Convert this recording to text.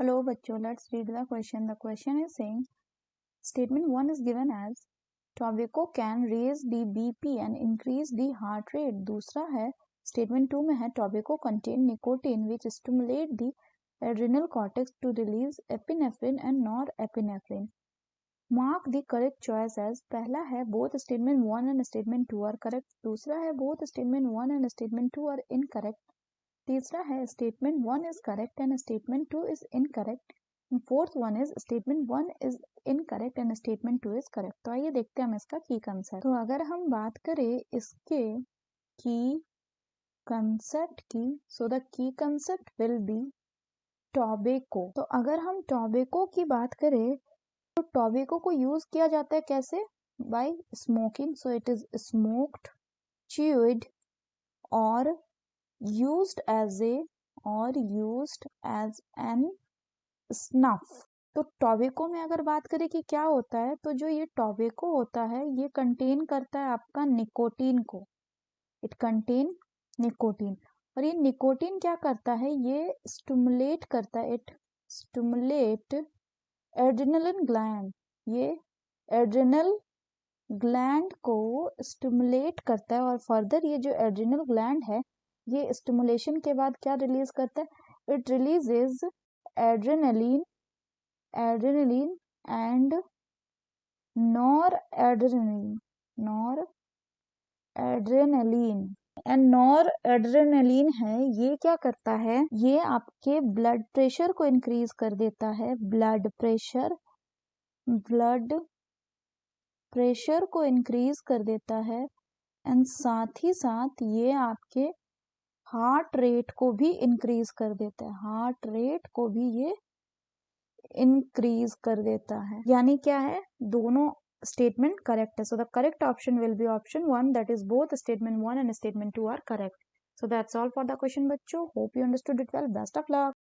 Hello बच्चों, let's read the question. The question is saying statement 1 is given as tobacco can raise the BP and increase the heart rate. दूसरा है statement 2 में है tobacco contain nicotine which stimulate the adrenal cortex to release epinephrine and norepinephrine. Mark the correct choice as पहला है both statement 1 and statement 2 are correct. दूसरा है both statement 1 and statement 2 are incorrect. तीसरा है statement 1 is correct and statement 2 is incorrect. Fourth one is statement 1 is incorrect and statement 2 is correct. तो आइए देखते हैं हम इसका की कंसेप्ट. तो अगर हम बात करें इसके की कंसेप्ट की, so the key concept will be tobacco. तो अगर हम टॉबैको की बात करें तो टॉबैको को यूज किया जाता है कैसे? By smoking. So it is smoked, chewed और used as an snuff. तो टॉबैको में अगर बात करें कि क्या होता है, तो जो ये टॉबैको होता है ये कंटेन करता है आपका निकोटीन को. It contain nicotine. और ये निकोटीन क्या करता है? ये स्टिमुलेट करता है. It stimulate adrenaline gland. ये एड्रेनल ग्लैंड को स्टिमुलेट करता है. और फर्दर ये जो एड्रेनल ग्लैंड है ये स्टिमुलेशन के बाद क्या रिलीज करता है? इट रिलीजेज एड्रेनलिन एंड नॉरएड्रेनलिन है. ये क्या करता है? ये आपके ब्लड प्रेशर को इंक्रीज कर देता है. ब्लड प्रेशर को इंक्रीज कर देता है. एंड साथ ही साथ ये आपके हार्ट रेट को भी इंक्रीज कर देता है. हार्ट रेट को भी ये इंक्रीज कर देता है. यानी क्या है? दोनों स्टेटमेंट करेक्ट है. So the correct option will be option 1, that is both statement 1 and statement 2 are correct. So that's all for the question बच्चों. Hope you understood it well. Best of luck.